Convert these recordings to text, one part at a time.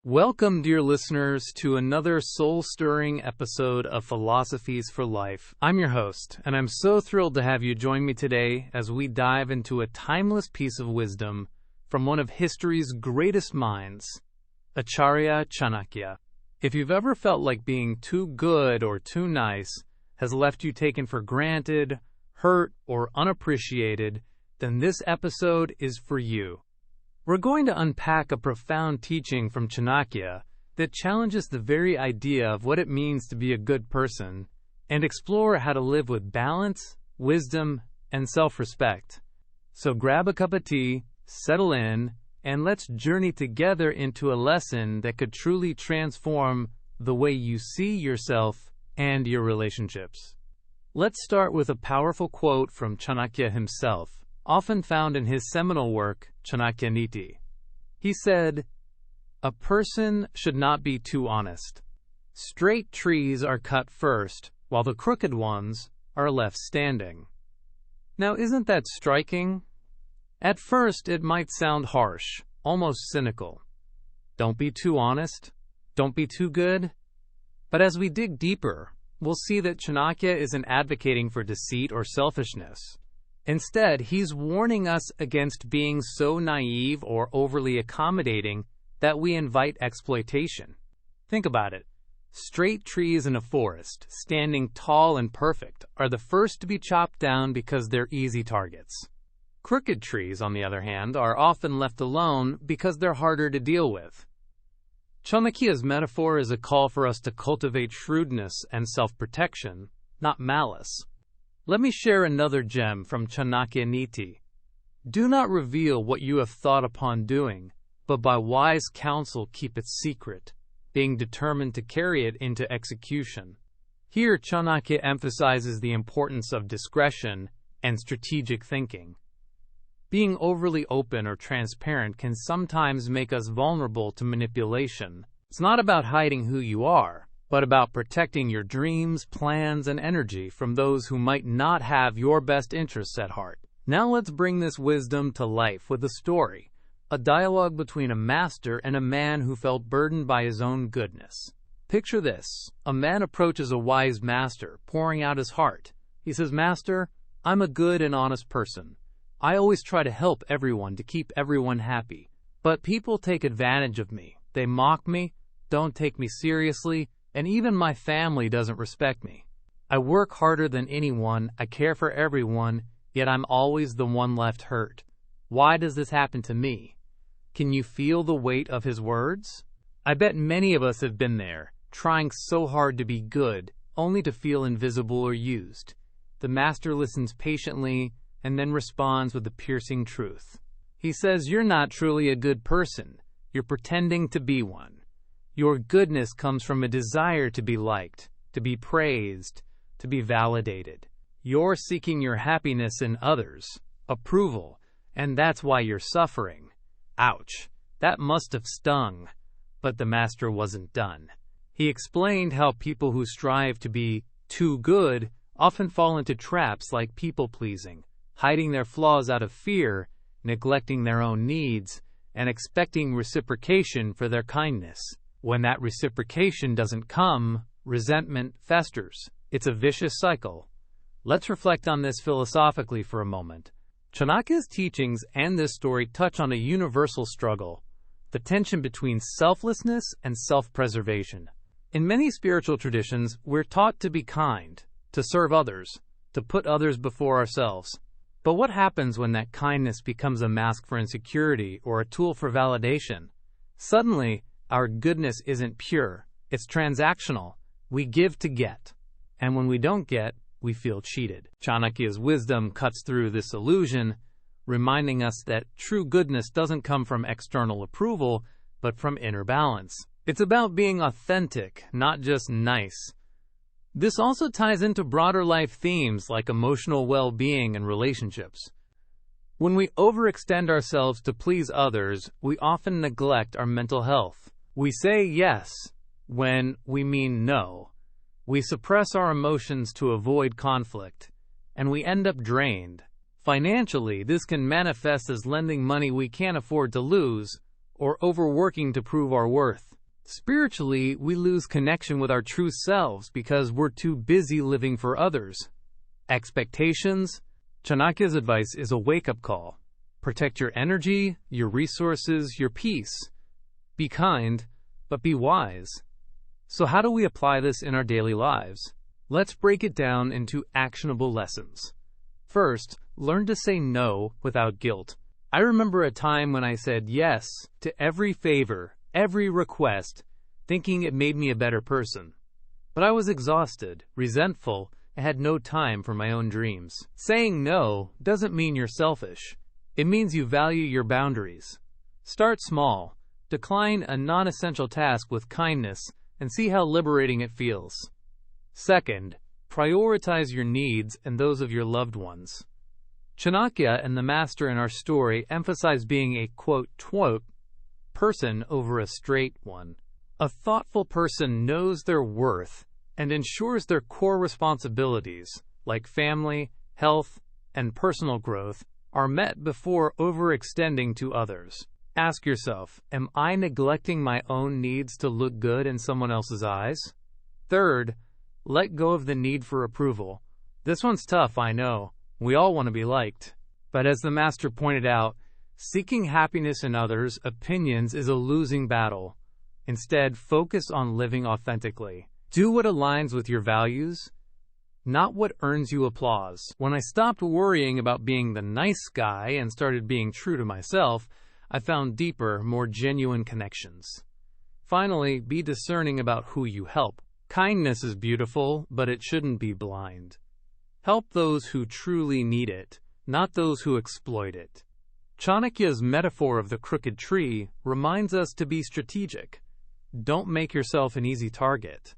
Welcome, dear listeners, to another soul-stirring episode of Philosophies for Life. I'm your host, and I'm so thrilled to have you join me today as we dive into a timeless piece of wisdom from one of history's greatest minds, Acharya Chanakya. If you've ever felt like being too good or too nice has left you taken for granted, hurt, or unappreciated, then this episode is for you. We're going to unpack a profound teaching from Chanakya that challenges the very idea of what it means to be a good person and explore how to live with balance, wisdom, and self-respect. So grab a cup of tea, settle in, and let's journey together into a lesson that could truly transform the way you see yourself and your relationships. Let's start with a powerful quote from Chanakya himself, often found in his seminal work, Chanakya. He said, "A person should not be too honest. Straight trees are cut first, while the crooked ones are left standing." Now, isn't that striking? At first, it might sound harsh, almost cynical. Don't be too honest. Don't be too good. But as we dig deeper, we'll see that Chanakya isn't advocating for deceit or selfishness. Instead, he's warning us against being so naive or overly accommodating that we invite exploitation. Think about it. Straight trees in a forest, standing tall and perfect, are the first to be chopped down because they're easy targets. Crooked trees, on the other hand, are often left alone because they're harder to deal with. Chanakya's metaphor is a call for us to cultivate shrewdness and self-protection, not malice. Let me share another gem from Chanakya. Do not reveal what you have thought upon doing, but by wise counsel keep it secret, being determined to carry it into execution. Here, Chanakya emphasizes the importance of discretion and strategic thinking. Being overly open or transparent can sometimes make us vulnerable to manipulation. It's not about hiding who you are, but about protecting your dreams, plans, and energy from those who might not have your best interests at heart. Now let's bring this wisdom to life with a story, a dialogue between a master and a man who felt burdened by his own goodness. Picture this. A man approaches a wise master, pouring out his heart. He says, "Master, I'm a good and honest person. I always try to help everyone to keep everyone happy. But people take advantage of me. They mock me, don't take me seriously, and even my family doesn't respect me. I work harder than anyone, I care for everyone, yet I'm always the one left hurt. Why does this happen to me?" Can you feel the weight of his words? I bet many of us have been there, trying so hard to be good, only to feel invisible or used. The master listens patiently and then responds with the piercing truth. He says, "You're not truly a good person. You're pretending to be one. Your goodness comes from a desire to be liked, to be praised, to be validated. You're seeking your happiness in others, approval, and that's why you're suffering." Ouch, that must have stung. But the master wasn't done. He explained how people who strive to be too good often fall into traps like people-pleasing, hiding their flaws out of fear, neglecting their own needs, and expecting reciprocation for their kindness. When that reciprocation doesn't come, resentment festers. It's a vicious cycle. Let's reflect on this philosophically for a moment. Chanakya's teachings and this story touch on a universal struggle, the tension between selflessness and self-preservation. In many spiritual traditions, we're taught to be kind, to serve others, to put others before ourselves. But what happens when that kindness becomes a mask for insecurity or a tool for validation? Suddenly, our goodness isn't pure, it's transactional. We give to get. And when we don't get, we feel cheated. Chanakya's wisdom cuts through this illusion, reminding us that true goodness doesn't come from external approval, but from inner balance. It's about being authentic, not just nice. This also ties into broader life themes like emotional well-being and relationships. When we overextend ourselves to please others, we often neglect our mental health. We say yes when we mean no. We suppress our emotions to avoid conflict, and we end up drained. Financially, this can manifest as lending money we can't afford to lose, or overworking to prove our worth. Spiritually, we lose connection with our true selves because we're too busy living for others. Expectations. Chanakya's advice is a wake-up call. Protect your energy, your resources, your peace. Be kind, but be wise. So how do we apply this in our daily lives? Let's break it down into actionable lessons. First, learn to say no without guilt. I remember a time when I said yes to every favor, every request, thinking it made me a better person. But I was exhausted, resentful, and had no time for my own dreams. Saying no doesn't mean you're selfish. It means you value your boundaries. Start small. Decline a non-essential task with kindness and see how liberating it feels. Second, prioritize your needs and those of your loved ones. Chanakya and the master in our story emphasize being a quote person over a straight one. A thoughtful person knows their worth and ensures their core responsibilities, like family, health, and personal growth, are met before overextending to others. Ask yourself, am I neglecting my own needs to look good in someone else's eyes? Third, let go of the need for approval. This one's tough, I know. We all want to be liked. But as the master pointed out, seeking happiness in others' opinions is a losing battle. Instead, focus on living authentically. Do what aligns with your values, not what earns you applause. When I stopped worrying about being the nice guy and started being true to myself, I found deeper, more genuine connections. Finally, be discerning about who you help. Kindness is beautiful, but it shouldn't be blind. Help those who truly need it, not those who exploit it. Chanakya's metaphor of the crooked tree reminds us to be strategic. Don't make yourself an easy target.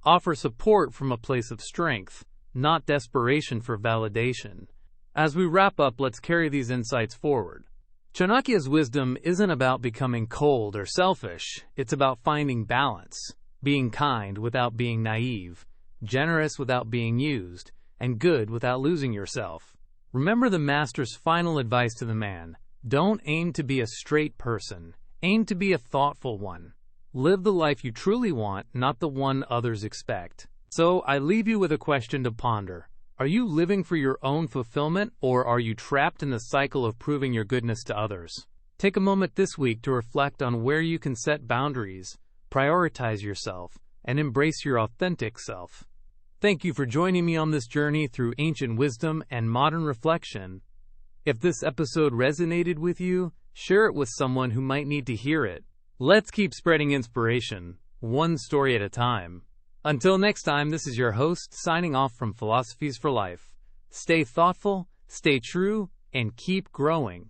Offer support from a place of strength, not desperation for validation. As we wrap up, let's carry these insights forward. Chanakya's wisdom isn't about becoming cold or selfish. It's about finding balance, being kind without being naive, generous without being used, and good without losing yourself. Remember the master's final advice to the man. Don't aim to be a straight person. Aim to be a thoughtful one. Live the life you truly want, not the one others expect. So I leave you with a question to ponder. Are you living for your own fulfillment, or are you trapped in the cycle of proving your goodness to others? Take a moment this week to reflect on where you can set boundaries, prioritize yourself, and embrace your authentic self. Thank you for joining me on this journey through ancient wisdom and modern reflection. If this episode resonated with you, share it with someone who might need to hear it. Let's keep spreading inspiration, one story at a time. Until next time, this is your host signing off from Philosophies for Life. Stay thoughtful, stay true, and keep growing.